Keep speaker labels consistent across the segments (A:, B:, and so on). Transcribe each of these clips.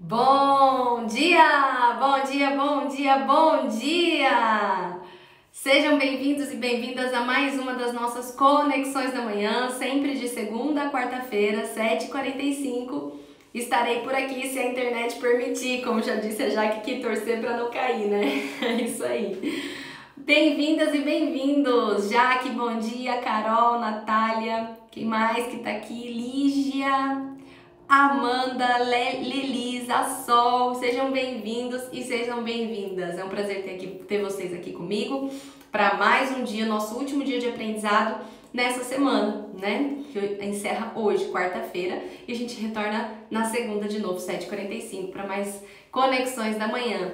A: Bom dia! Bom dia, bom dia, bom dia! Sejam bem-vindos e bem-vindas a mais uma das nossas conexões da manhã, sempre de segunda a quarta-feira, 7h45. Estarei por aqui se a internet permitir, como já disse a Jaque, que torcer para não cair, né? É isso aí. Bem-vindas e bem-vindos! Jaque, bom dia, Carol, Natália, quem mais que tá aqui? Lígia, Amanda, Lelisa, Sol, sejam bem-vindos e sejam bem-vindas. É um prazer ter vocês aqui comigo para mais um dia, nosso último dia de aprendizado nessa semana, né? Que encerra hoje, quarta-feira, e a gente retorna na segunda de novo, 7h45, para mais conexões da manhã.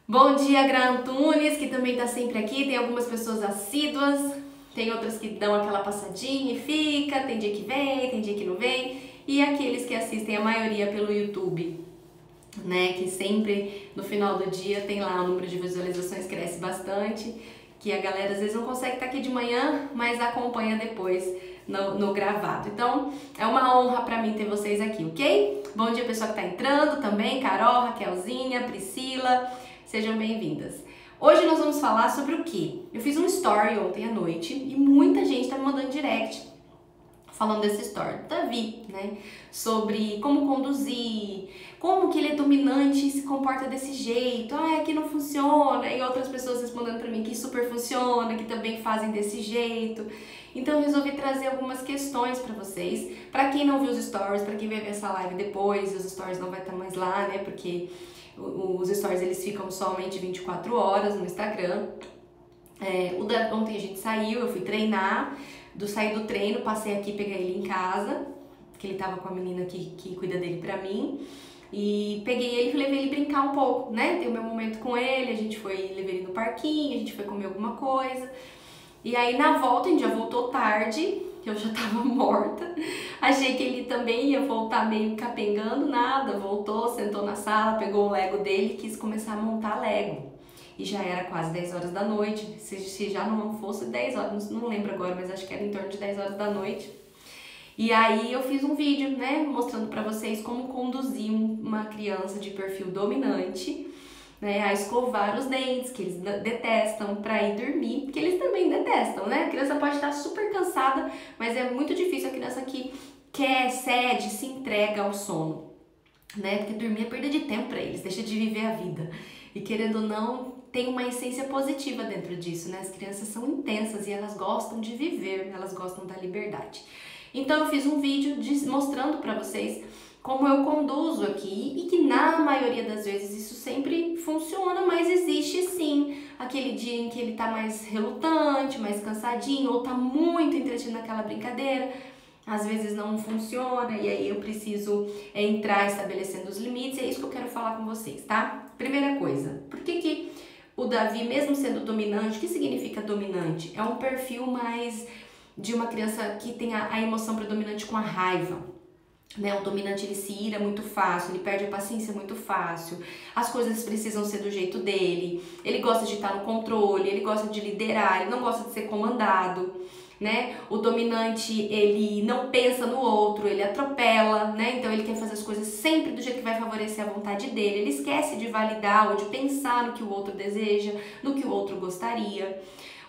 A: Bom dia, Gra Antunes, que também tá sempre aqui. Tem algumas pessoas assíduas, tem outras que dão aquela passadinha e fica, tem dia que vem, tem dia que não vem. E aqueles que assistem a maioria pelo YouTube, né? Que sempre no final do dia tem lá o número de visualizações cresce bastante, que a galera às vezes não consegue estar aqui de manhã, mas acompanha depois no gravado. Então é uma honra para mim ter vocês aqui, ok? Bom dia, pessoal que tá entrando também, Carol, Raquelzinha, Priscila, sejam bem-vindas. Hoje nós vamos falar sobre o quê? Eu fiz um story ontem à noite e muita gente tá me mandando direct falando dessa história do Davi, né? Sobre como conduzir, como que ele é dominante e se comporta desse jeito. Ah, aqui não funciona. E outras pessoas respondendo pra mim que super funciona, que também fazem desse jeito. Então eu resolvi trazer algumas questões pra vocês. Pra quem não viu os stories, pra quem vai ver essa live depois, os stories não vai estar mais lá, né? Porque os stories eles ficam somente 24 horas no Instagram. Ontem a gente saiu, eu fui treinar. Saí do treino, passei aqui, peguei ele em casa, que ele tava com a menina que cuida dele pra mim, e peguei ele e levei ele brincar um pouco, né? Tem o meu momento com ele, levei ele no parquinho, a gente foi comer alguma coisa, e aí na volta, a gente já voltou tarde, eu já tava morta, achei que ele também ia voltar meio capengando, nada, voltou, sentou na sala, pegou o Lego dele e quis começar a montar Lego. E já era quase 10 horas da noite, se já não fosse 10 horas, não lembro agora, mas acho que era em torno de 10 horas da noite. E aí eu fiz um vídeo, né, mostrando pra vocês como conduzir uma criança de perfil dominante, né, a escovar os dentes, que eles detestam, pra ir dormir, que eles também detestam, né? A criança pode estar super cansada, mas é muito difícil a criança que cede, se entrega ao sono, né? Porque dormir é perda de tempo pra eles, deixa de viver a vida. E querendo ou não, tem uma essência positiva dentro disso, né? As crianças são intensas e elas gostam de viver, elas gostam da liberdade. Então eu fiz um vídeo mostrando pra vocês como eu conduzo aqui e que na maioria das vezes isso sempre funciona, mas existe sim aquele dia em que ele tá mais relutante, mais cansadinho ou tá muito entretido naquela brincadeira. Às vezes não funciona e aí eu preciso entrar estabelecendo os limites, e é isso que eu quero falar com vocês, tá? Primeira coisa, por que o Davi, mesmo sendo dominante, o que significa dominante? É um perfil mais de uma criança que tem a emoção predominante com a raiva, né? O dominante ele se ira muito fácil, ele perde a paciência muito fácil, as coisas precisam ser do jeito dele, ele gosta de estar no controle, ele gosta de liderar, ele não gosta de ser comandado, né? O dominante, ele não pensa no outro, ele atropela, né? Então ele quer fazer as coisas sempre do jeito que vai favorecer a vontade dele, ele esquece de validar ou de pensar no que o outro deseja, no que o outro gostaria.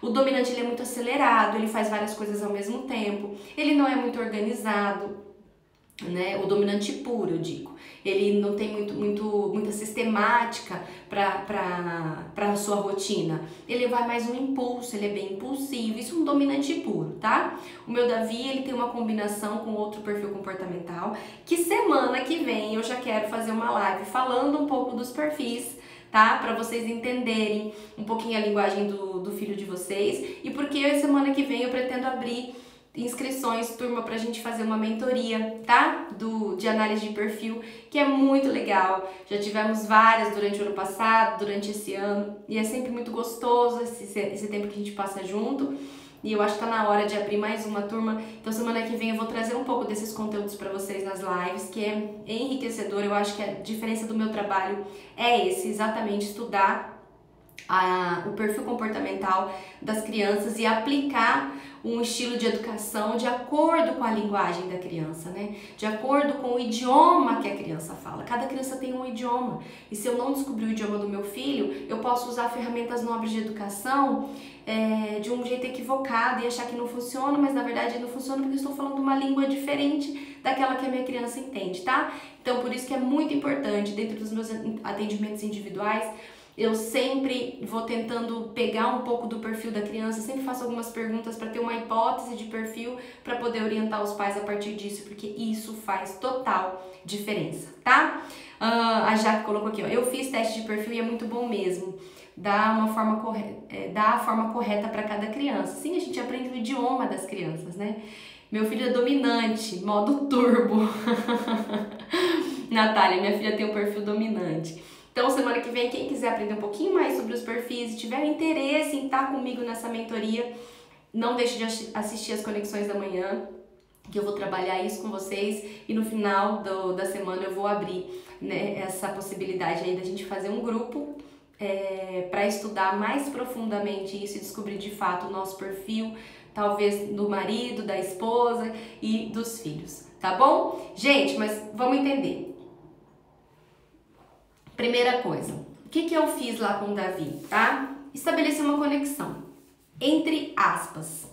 A: O dominante ele é muito acelerado, ele faz várias coisas ao mesmo tempo, ele não é muito organizado, né? O dominante puro, eu digo. Ele não tem muita sistemática para a sua rotina. Ele vai mais no impulso, ele é bem impulsivo. Isso é um dominante puro, tá? O meu Davi, ele tem uma combinação com outro perfil comportamental, que semana que vem eu já quero fazer uma live falando um pouco dos perfis, tá? Para vocês entenderem um pouquinho a linguagem do filho de vocês, e porque semana que vem eu pretendo abrir inscrições, turma, pra gente fazer uma mentoria, tá? De análise de perfil, que é muito legal. Já tivemos várias durante o ano passado, durante esse ano, e é sempre muito gostoso esse tempo que a gente passa junto. E eu acho que tá na hora de abrir mais uma turma. Então semana que vem eu vou trazer um pouco desses conteúdos pra vocês nas lives, que é enriquecedor. Eu acho que a diferença do meu trabalho é exatamente estudar o perfil comportamental das crianças e aplicar um estilo de educação de acordo com a linguagem da criança, né? De acordo com o idioma que a criança fala. Cada criança tem um idioma. E se eu não descobrir o idioma do meu filho, eu posso usar ferramentas nobres de educação de um jeito equivocado e achar que não funciona, mas na verdade não funciona porque eu estou falando uma língua diferente daquela que a minha criança entende, tá? Então, por isso que é muito importante, dentro dos meus atendimentos individuais, eu sempre vou tentando pegar um pouco do perfil da criança, sempre faço algumas perguntas para ter uma hipótese de perfil para poder orientar os pais a partir disso, porque isso faz total diferença, tá? A Jaque colocou aqui, ó, eu fiz teste de perfil e é muito bom mesmo. Dá a forma correta para cada criança. Sim, a gente aprende o idioma das crianças, né? Meu filho é dominante, modo turbo. Natália, minha filha tem um perfil dominante. Então, semana que vem, quem quiser aprender um pouquinho mais sobre os perfis e tiver interesse em estar comigo nessa mentoria, não deixe de assistir as Conexões da Manhã, que eu vou trabalhar isso com vocês e no final da semana eu vou abrir, né, essa possibilidade aí da gente fazer um grupo para estudar mais profundamente isso e descobrir de fato o nosso perfil, talvez do marido, da esposa e dos filhos, tá bom? Gente, mas vamos entender. Primeira coisa, o que eu fiz lá com o Davi, tá? Estabeleci uma conexão, entre aspas,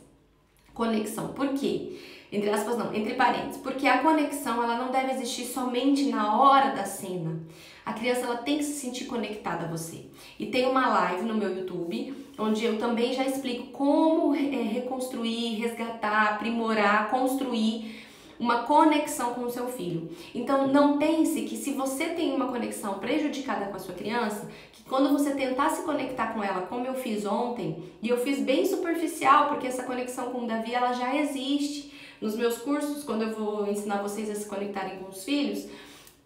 A: conexão, por quê? Entre aspas não, entre parênteses, porque a conexão ela não deve existir somente na hora da cena. A criança ela tem que se sentir conectada a você. E tem uma live no meu YouTube, onde eu também já explico como reconstruir, resgatar, aprimorar, construir uma conexão com o seu filho. Então não pense que se você tem uma conexão prejudicada com a sua criança, que quando você tentar se conectar com ela, como eu fiz ontem, e eu fiz bem superficial, porque essa conexão com o Davi ela já existe. Nos meus cursos, quando eu vou ensinar vocês a se conectarem com os filhos,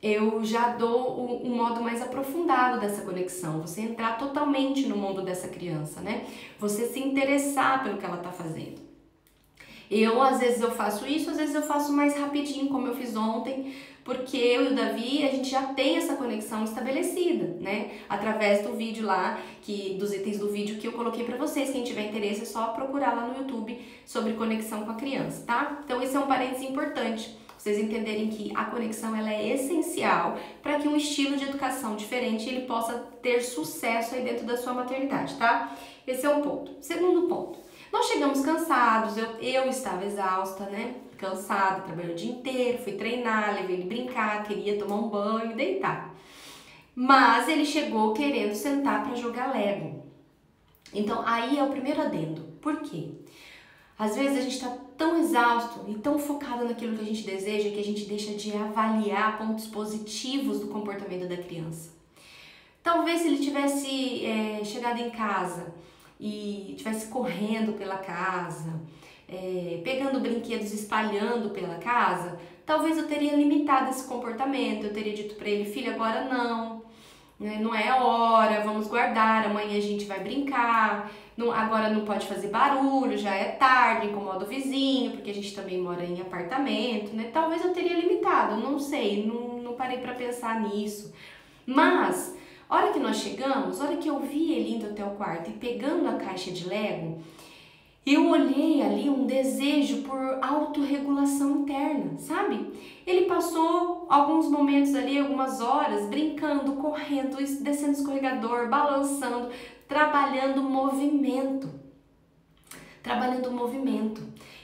A: eu já dou um modo mais aprofundado dessa conexão, você entrar totalmente no mundo dessa criança, né? Você se interessar pelo que ela tá fazendo. Às vezes eu faço isso, às vezes eu faço mais rapidinho, como eu fiz ontem, porque eu e o Davi, a gente já tem essa conexão estabelecida, né? Através do vídeo lá, dos itens do vídeo que eu coloquei pra vocês. Quem tiver interesse é só procurar lá no YouTube sobre conexão com a criança, tá? Então esse é um parênteses importante, vocês entenderem que a conexão ela é essencial para que um estilo de educação diferente ele possa ter sucesso aí dentro da sua maternidade, tá? Esse é um ponto. Segundo ponto, nós chegamos cansados, eu estava exausta, né? Cansada, trabalhei o dia inteiro, fui treinar, levei ele brincar, queria tomar um banho, deitar. Mas ele chegou querendo sentar para jogar Lego. Então aí é o primeiro adendo. Por quê? Às vezes a gente está tão exausto e tão focado naquilo que a gente deseja que a gente deixa de avaliar pontos positivos do comportamento da criança. Talvez se ele tivesse chegado em casa e estivesse correndo pela casa, pegando brinquedos, espalhando pela casa, talvez eu teria limitado esse comportamento, eu teria dito para ele, filho, agora não, né? Não é hora, vamos guardar, amanhã a gente vai brincar, agora não pode fazer barulho, já é tarde, incomoda o vizinho, porque a gente também mora em apartamento, né? Talvez eu teria limitado, não sei, não parei para pensar nisso, mas a hora que nós chegamos, a hora que eu vi ele indo até o quarto e pegando a caixa de Lego, eu olhei ali um desejo por autorregulação interna, sabe? Ele passou alguns momentos ali, algumas horas, brincando, correndo, descendo escorregador, balançando, trabalhando movimento.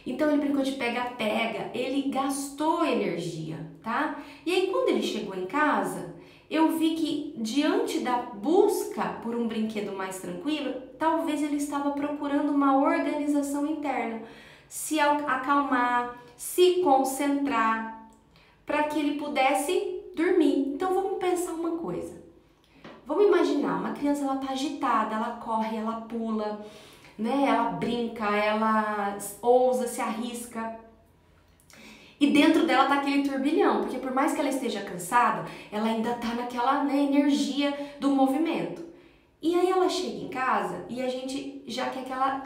A: Então ele brincou de pega-pega, ele gastou energia, tá? E aí quando ele chegou em casa, eu vi que diante da busca por um brinquedo mais tranquilo, talvez ele estava procurando uma organização interna, se acalmar, se concentrar, para que ele pudesse dormir. Então vamos pensar uma coisa. Vamos imaginar, uma criança ela tá agitada, ela corre, ela pula, né? Ela brinca, ela ousa, se arrisca. E dentro dela tá aquele turbilhão, porque por mais que ela esteja cansada, ela ainda tá naquela, né, energia do movimento. E aí ela chega em casa e a gente já quer que ela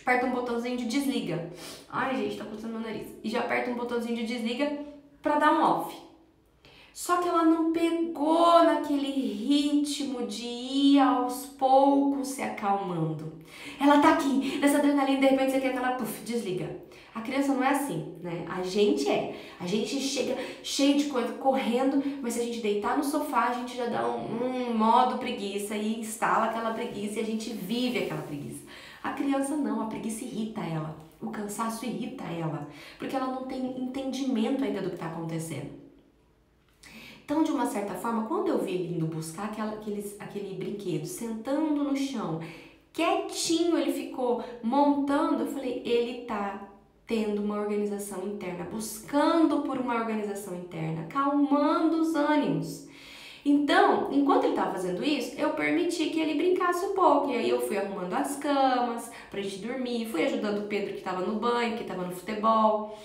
A: aperta um botãozinho de desliga. Ai, gente, tá coçando meu nariz. E já aperta um botãozinho de desliga pra dar um off. Só que ela não pegou naquele ritmo de ir aos poucos se acalmando. Ela tá aqui, nessa adrenalina, de repente você quer que ela desliga. A criança não é assim, né? A gente é. A gente chega cheio de coisa, correndo, mas se a gente deitar no sofá, a gente já dá um modo preguiça e instala aquela preguiça e a gente vive aquela preguiça. A criança não, a preguiça irrita ela. O cansaço irrita ela, porque ela não tem entendimento ainda do que está acontecendo. Então, de uma certa forma, quando eu vi ele indo buscar aquele brinquedo, sentando no chão, quietinho ele ficou montando, eu falei, ele tá tendo uma organização interna, buscando por uma organização interna, calmando os ânimos. Então, enquanto ele estava fazendo isso, eu permiti que ele brincasse um pouco. E aí eu fui arrumando as camas pra gente dormir, fui ajudando o Pedro que estava no banho, que estava no futebol.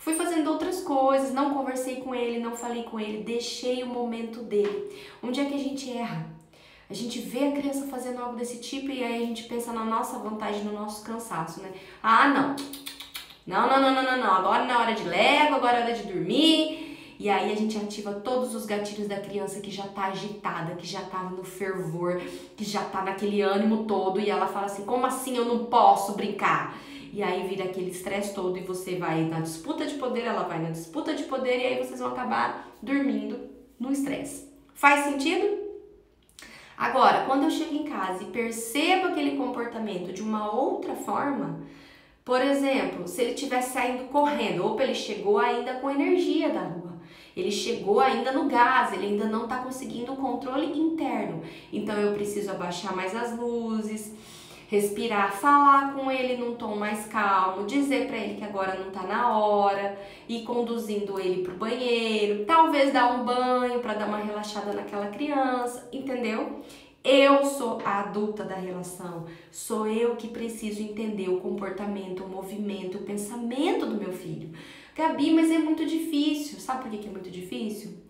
A: Fui fazendo outras coisas, não conversei com ele, não falei com ele, deixei o momento dele. Onde é que a gente erra? A gente vê a criança fazendo algo desse tipo e aí a gente pensa na nossa vontade, no nosso cansaço, né? Ah, não. Não. Agora não é hora de Lego, agora é hora de dormir. E aí a gente ativa todos os gatilhos da criança que já tá agitada, que já tá no fervor, que já tá naquele ânimo todo. E ela fala assim, como assim eu não posso brincar? E aí vira aquele estresse todo e você vai na disputa de poder, ela vai na disputa de poder e aí vocês vão acabar dormindo no estresse. Faz sentido? Agora, quando eu chego em casa e percebo aquele comportamento de uma outra forma, por exemplo, se ele estivesse saindo correndo, opa, ele chegou ainda com energia da rua, ele chegou ainda no gás, ele ainda não está conseguindo o controle interno, então eu preciso abaixar mais as luzes, respirar, falar com ele num tom mais calmo, dizer para ele que agora não tá na hora, ir conduzindo ele pro banheiro, talvez dar um banho para dar uma relaxada naquela criança, entendeu? Eu sou a adulta da relação, sou eu que preciso entender o comportamento, o movimento, o pensamento do meu filho. Gabi, mas é muito difícil. Sabe por que é muito difícil?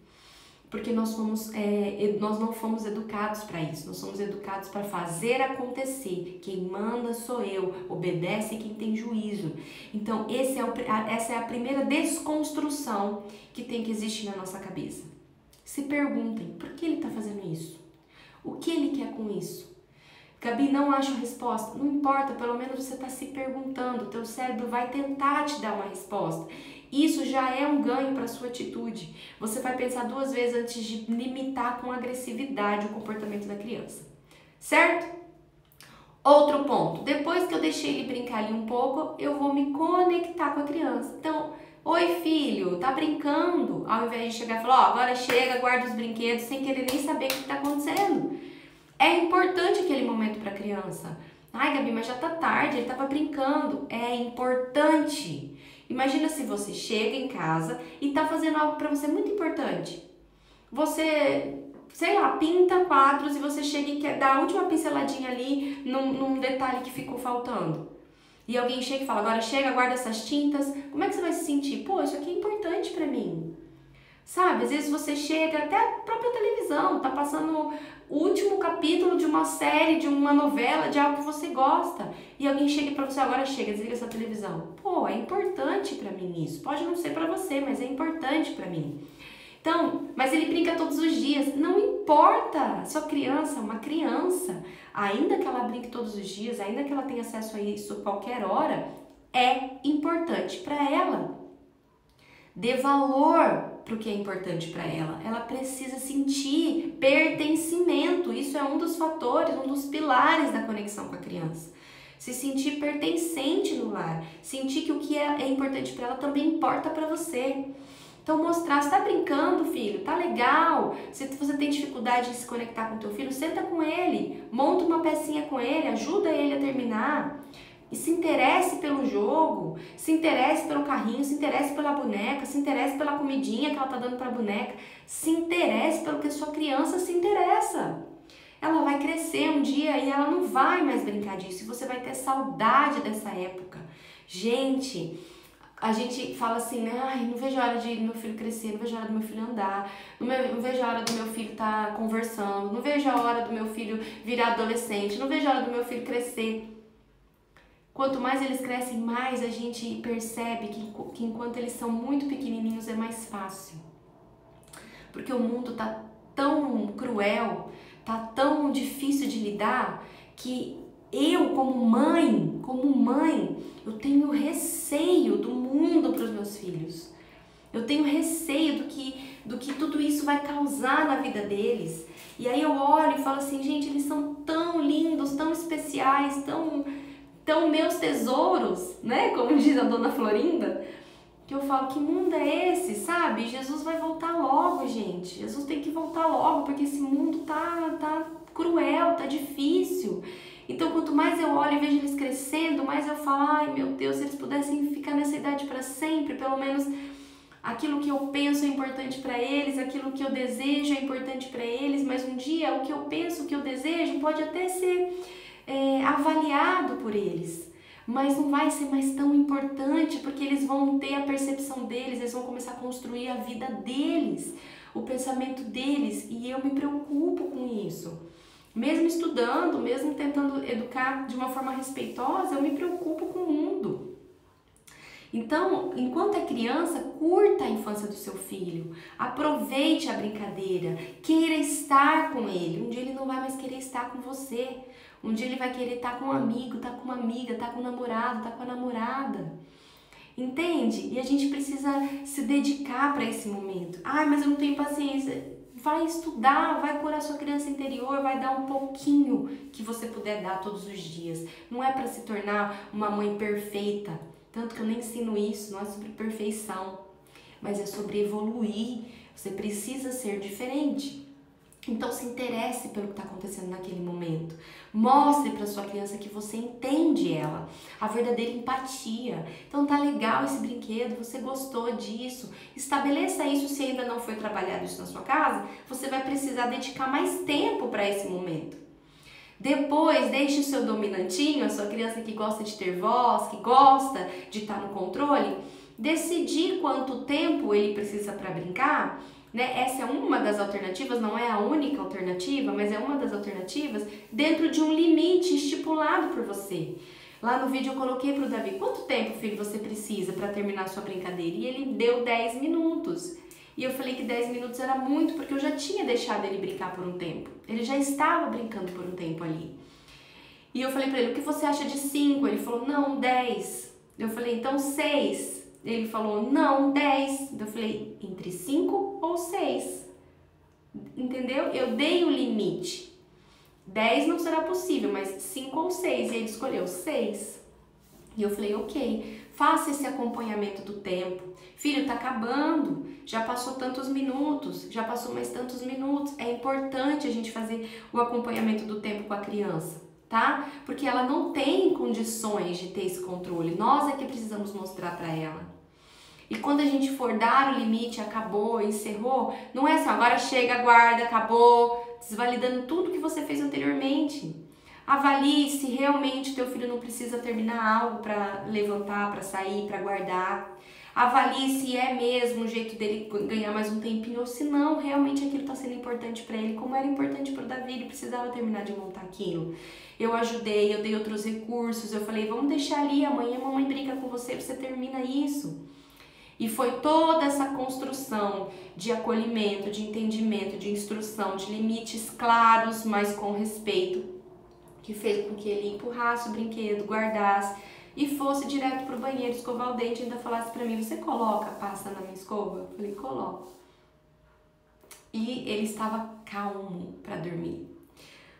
A: Porque nós não fomos educados para isso, nós somos educados para fazer acontecer. Quem manda sou eu, obedece quem tem juízo. Então, essa é a primeira desconstrução que tem que existir na nossa cabeça. Se perguntem, por que ele está fazendo isso? O que ele quer com isso? Gabi, não acho a resposta. Não importa, pelo menos você está se perguntando, o teu cérebro vai tentar te dar uma resposta. Isso já é um ganho para a sua atitude. Você vai pensar duas vezes antes de limitar com agressividade o comportamento da criança. Certo? Outro ponto. Depois que eu deixei ele brincar ali um pouco, eu vou me conectar com a criança. Então, oi filho, tá brincando? Ao invés de chegar e falar, ó, agora chega, guarda os brinquedos, sem querer nem saber o que está acontecendo. É importante aquele momento para a criança. Ai, Gabi, mas já tá tarde, ele tava brincando. É importante. Imagina se você chega em casa e tá fazendo algo para você muito importante. Você, sei lá, pinta quadros e você chega e quer dar a última pinceladinha ali num detalhe que ficou faltando. E alguém chega e fala, agora chega, guarda essas tintas. Como é que você vai se sentir? Pô, isso aqui é importante para mim. Sabe, às vezes você chega, até a própria televisão, tá passando o último capítulo de uma série, de uma novela, de algo que você gosta. E alguém chega pra você, agora chega, desliga essa televisão. Pô, é importante pra mim isso. Pode não ser pra você, mas é importante pra mim. Então, mas ele brinca todos os dias. Não importa, sua criança é uma criança. Ainda que ela brinque todos os dias, ainda que ela tenha acesso a isso a qualquer hora, é importante pra ela. Dê valor para o que é importante para ela. Ela precisa sentir pertencimento. Isso é um dos fatores, um dos pilares da conexão com a criança. Se sentir pertencente no lar. Sentir que o que é importante para ela também importa para você. Então mostrar, você tá brincando, filho, tá legal. Se você tem dificuldade de se conectar com teu filho, senta com ele, monta uma pecinha com ele, ajuda ele a terminar. E se interesse pelo jogo, se interesse pelo carrinho, se interesse pela boneca, se interesse pela comidinha que ela tá dando pra boneca, se interesse pelo que a sua criança se interessa. Ela vai crescer um dia e ela não vai mais brincar disso, e você vai ter saudade dessa época. Gente, a gente fala assim, né? Ai, não vejo a hora de meu filho crescer, não vejo a hora do meu filho andar, não vejo a hora do meu filho estar conversando, não vejo a hora do meu filho virar adolescente, não vejo a hora do meu filho crescer. Quanto mais eles crescem, mais a gente percebe que enquanto eles são muito pequenininhos é mais fácil. porque o mundo tá tão cruel, tá tão difícil de lidar, que eu, como mãe, eu tenho receio do mundo para os meus filhos. Eu tenho receio do que tudo isso vai causar na vida deles. E aí eu olho e falo assim, gente, eles são tão lindos, tão especiais, tão meus tesouros, né? Como diz a dona Florinda, que eu falo, que mundo é esse, sabe? Jesus vai voltar logo, gente. Jesus tem que voltar logo, porque esse mundo tá cruel, tá difícil. Então, quanto mais eu olho e vejo eles crescendo, mais eu falo, ai meu Deus, se eles pudessem ficar nessa idade para sempre, pelo menos aquilo que eu penso é importante para eles, aquilo que eu desejo é importante para eles, mas um dia o que eu penso, o que eu desejo pode até ser avaliado por eles, mas não vai ser mais tão importante, porque eles vão ter a percepção deles, eles vão começar a construir a vida deles, o pensamento deles, e eu me preocupo com isso. Mesmo estudando, mesmo tentando educar de uma forma respeitosa, eu me preocupo com o mundo. Então, enquanto é criança, curta a infância do seu filho, aproveite a brincadeira, queira estar com ele. Um dia ele não vai mais querer estar com você, um dia ele vai querer estar com um amigo, estar com uma amiga, estar com um namorado, estar com a namorada. Entende? E a gente precisa se dedicar para esse momento. Ai, mas eu não tenho paciência. Vai estudar, vai curar sua criança interior, vai dar um pouquinho que você puder dar todos os dias. Não é para se tornar uma mãe perfeita. Tanto que eu nem ensino isso, não é sobre perfeição, mas é sobre evoluir. Você precisa ser diferente. Então se interesse pelo que está acontecendo naquele momento. Mostre para sua criança que você entende ela, a verdadeira empatia. Então tá legal esse brinquedo, você gostou disso. Estabeleça isso. Se ainda não foi trabalhado isso na sua casa, você vai precisar dedicar mais tempo para esse momento. Depois, deixe o seu dominantinho, a sua criança que gosta de ter voz, que gosta de estar no controle, decidir quanto tempo ele precisa para brincar, né? Essa é uma das alternativas, não é a única alternativa, mas é uma das alternativas, dentro de um limite estipulado por você. Lá no vídeo eu coloquei para o Davi, quanto tempo, filho, você precisa para terminar a sua brincadeira? E ele deu 10 minutos. E eu falei que 10 minutos era muito, porque eu já tinha deixado ele brincar por um tempo. Ele já estava brincando por um tempo ali. E eu falei pra ele, o que você acha de 5? Ele falou, não, 10. Eu falei, então 6. Ele falou, não, 10. Eu falei, entre 5 ou 6. Entendeu? Eu dei o limite. 10 não será possível, mas 5 ou 6. E ele escolheu 6. E eu falei, ok, faça esse acompanhamento do tempo. Filho, tá acabando, já passou tantos minutos, já passou mais tantos minutos. É importante a gente fazer o acompanhamento do tempo com a criança, tá? Porque ela não tem condições de ter esse controle. Nós é que precisamos mostrar para ela. E quando a gente for dar o limite, acabou, encerrou, não é assim, agora chega, guarda, acabou, desvalidando tudo que você fez anteriormente. Avalie se realmente teu filho não precisa terminar algo para levantar, para sair, para guardar. Avalie se é mesmo o jeito dele ganhar mais um tempinho ou se não, realmente aquilo está sendo importante para ele, como era importante para o Davi, ele precisava terminar de montar aquilo. Eu ajudei, eu dei outros recursos, eu falei, vamos deixar ali, amanhã a mamãe brinca com você, você termina isso. E foi toda essa construção de acolhimento, de entendimento, de instrução, de limites claros, mas com respeito, que fez com que ele empurrasse o brinquedo, guardasse e fosse direto pro banheiro escovar o dente e ainda falasse pra mim, você coloca pasta na minha escova? Eu falei, coloco. E ele estava calmo para dormir.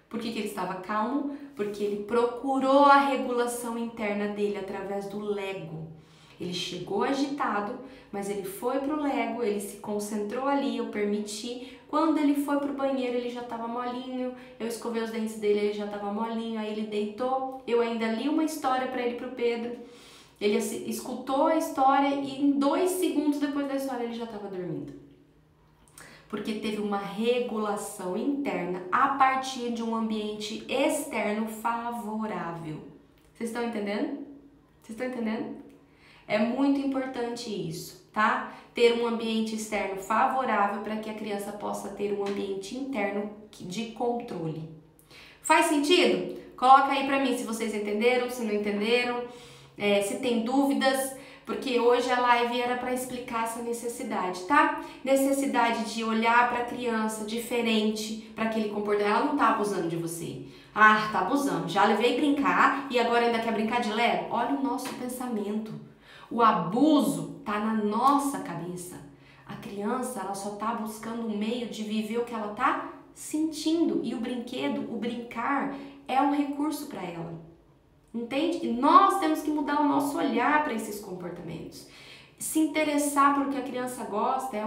A: Por que ele estava calmo? Porque ele procurou a regulação interna dele através do Lego. Ele chegou agitado, mas ele foi pro Lego, ele se concentrou ali, eu permiti. Quando ele foi pro banheiro, ele já estava molinho, eu escovei os dentes dele, ele já estava molinho, aí ele deitou, eu ainda li uma história para ele, pro Pedro. Ele escutou a história e em 2 segundos depois da história ele já estava dormindo. Porque teve uma regulação interna a partir de um ambiente externo favorável. Vocês estão entendendo? Vocês estão entendendo? É muito importante isso, tá? Ter um ambiente externo favorável para que a criança possa ter um ambiente interno de controle. Faz sentido? Coloca aí pra mim se vocês entenderam, se não entenderam, se tem dúvidas. porque hoje a live era para explicar essa necessidade, tá? Necessidade de olhar para a criança diferente, para aquele comportamento. Ela não tá abusando de você. Ah, tá abusando. Já levei brincar e agora ainda quer brincar de leve? Olha o nosso pensamento. O abuso tá na nossa cabeça. A criança, ela só tá buscando um meio de viver o que ela tá sentindo. E o brinquedo, o brincar, é um recurso para ela. Entende? E nós temos que mudar o nosso olhar para esses comportamentos. Se interessar pelo que a criança gosta é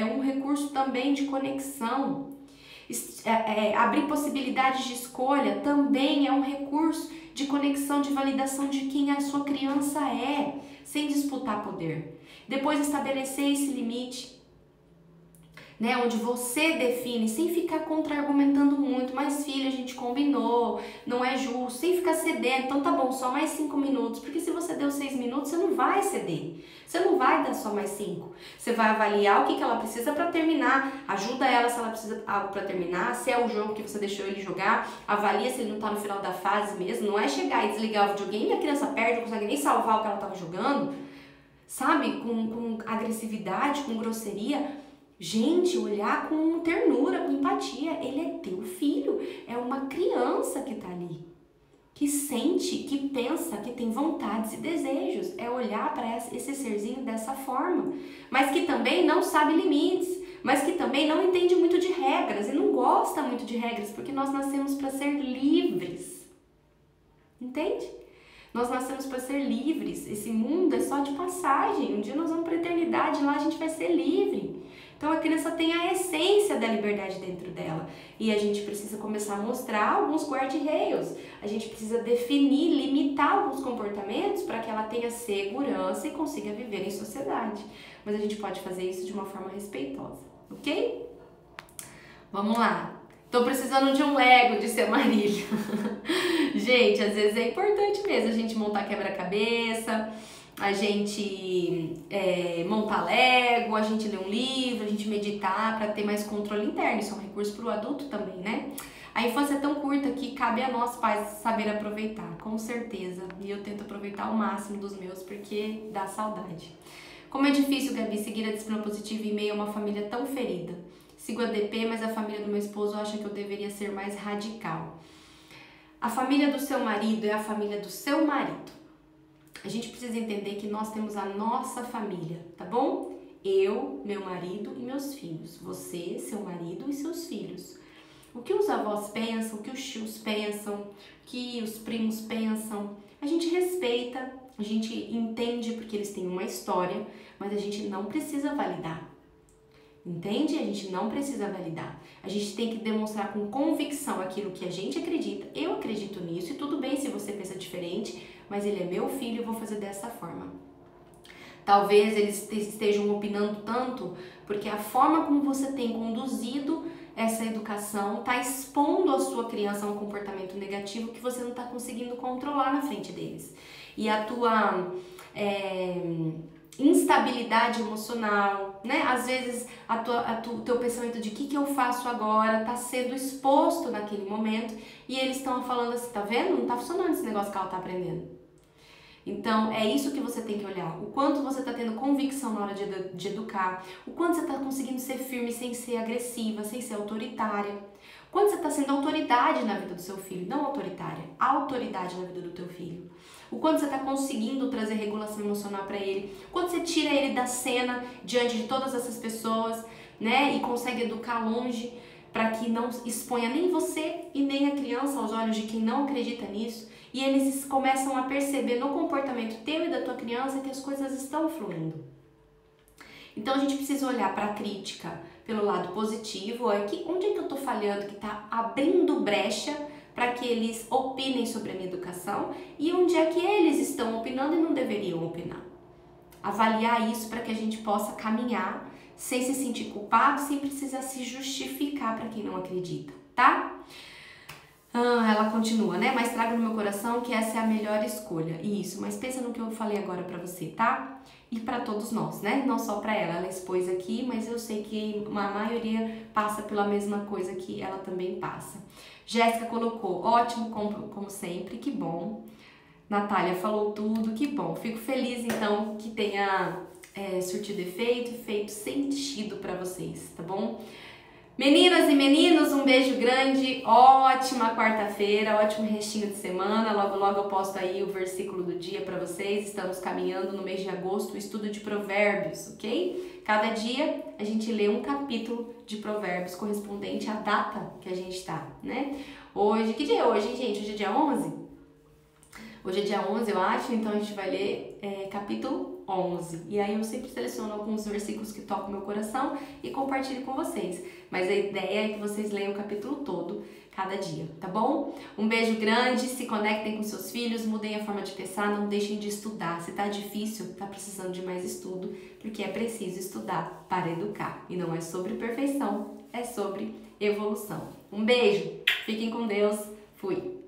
A: um recurso também de conexão. Abrir possibilidades de escolha também é um recurso de conexão, de validação de quem a sua criança é, sem disputar poder. Depois estabelecer esse limite, né, onde você define, sem ficar contra-argumentando muito, mas filho, a gente combinou, não é justo, sem ficar cedendo, então tá bom, só mais 5 minutos, porque se você deu 6 minutos, você não vai ceder, você não vai dar só mais 5, você vai avaliar o que ela precisa para terminar, ajuda ela se ela precisa algo para terminar, se é o jogo que você deixou ele jogar, avalia se ele não tá no final da fase mesmo, não é chegar e desligar o videogame e a criança perde, não consegue nem salvar o que ela tava jogando, sabe, com agressividade, com grosseria. Gente, olhar com ternura, com empatia, ele é teu filho, é uma criança que tá ali, que sente, que pensa, que tem vontades e desejos, é olhar para esse serzinho dessa forma, mas que também não sabe limites, mas que também não entende muito de regras e não gosta muito de regras, porque nós nascemos para ser livres, entende? Nós nascemos para ser livres, esse mundo é só de passagem, um dia nós vamos para a eternidade, lá a gente vai ser livre. Então a criança tem a essência da liberdade dentro dela e a gente precisa começar a mostrar alguns guarda-reios, a gente precisa definir, limitar alguns comportamentos para que ela tenha segurança e consiga viver em sociedade. Mas a gente pode fazer isso de uma forma respeitosa, ok? Vamos lá. Tô precisando de um Lego, disse a Marília. Gente, às vezes é importante mesmo a gente montar quebra-cabeça, a gente montar Lego, a gente ler um livro, a gente meditar para ter mais controle interno. Isso é um recurso para o adulto também, né? A infância é tão curta que cabe a nós pais saber aproveitar, com certeza. E eu tento aproveitar o máximo dos meus porque dá saudade. Como é difícil, Gabi, seguir a disciplina positiva em meio a uma família tão ferida. Sigo a DP, mas a família do meu esposo acha que eu deveria ser mais radical. A família do seu marido é a família do seu marido. A gente precisa entender que nós temos a nossa família, tá bom? Eu, meu marido e meus filhos. Você, seu marido e seus filhos. O que os avós pensam, o que os tios pensam, o que os primos pensam, a gente respeita, a gente entende porque eles têm uma história, mas a gente não precisa validar. Entende? A gente não precisa validar. A gente tem que demonstrar com convicção aquilo que a gente acredita. Eu acredito nisso e tudo bem se você pensa diferente, mas ele é meu filho e eu vou fazer dessa forma. Talvez eles estejam opinando tanto porque a forma como você tem conduzido essa educação está expondo a sua criança a um comportamento negativo que você não está conseguindo controlar na frente deles. E a tua instabilidade emocional, né? Às vezes o teu pensamento de que eu faço agora está sendo exposto naquele momento e eles estão falando assim, tá vendo? Não tá funcionando esse negócio que ela tá aprendendo. Então, é isso que você tem que olhar. O quanto você está tendo convicção na hora de educar, o quanto você está conseguindo ser firme sem ser agressiva, sem ser autoritária. O quanto você está sendo autoridade na vida do seu filho, não autoritária, autoridade na vida do teu filho. O quanto você está conseguindo trazer regulação emocional para ele, o quanto você tira ele da cena diante de todas essas pessoas, né, e consegue educar longe para que não exponha nem você e nem a criança aos olhos de quem não acredita nisso. E eles começam a perceber no comportamento teu e da tua criança que as coisas estão fluindo. Então a gente precisa olhar para a crítica pelo lado positivo, onde é que eu estou falhando, que está abrindo brecha para que eles opinem sobre a minha educação e onde é que eles estão opinando e não deveriam opinar. Avaliar isso para que a gente possa caminhar sem se sentir culpado, sem precisar se justificar para quem não acredita, tá? Ela continua, né? Mas trago no meu coração que essa é a melhor escolha. Isso, mas pensa no que eu falei agora pra você, tá? E pra todos nós, né? Não só pra ela expôs aqui, mas eu sei que a maioria passa pela mesma coisa que ela também passa. Jéssica colocou, ótimo como sempre, que bom. Natália falou tudo, que bom. Fico feliz então que tenha surtido efeito, feito sentido pra vocês, tá bom? Meninas e meninos, um beijo grande, ótima quarta-feira, ótimo restinho de semana. Logo, logo eu posto aí o versículo do dia pra vocês. Estamos caminhando no mês de agosto, o estudo de provérbios, ok? Cada dia a gente lê um capítulo de provérbios correspondente à data que a gente tá, né? Hoje, que dia é hoje, hein, gente? Hoje é dia 11? Hoje é dia 11, eu acho, então a gente vai ler capítulo 11. E aí eu sempre seleciono alguns versículos que tocam meu coração e compartilho com vocês. Mas a ideia é que vocês leiam o capítulo todo, cada dia, tá bom? Um beijo grande, se conectem com seus filhos, mudem a forma de pensar, não deixem de estudar. Se tá difícil, tá precisando de mais estudo, porque é preciso estudar para educar. E não é sobre perfeição, é sobre evolução. Um beijo, fiquem com Deus, fui!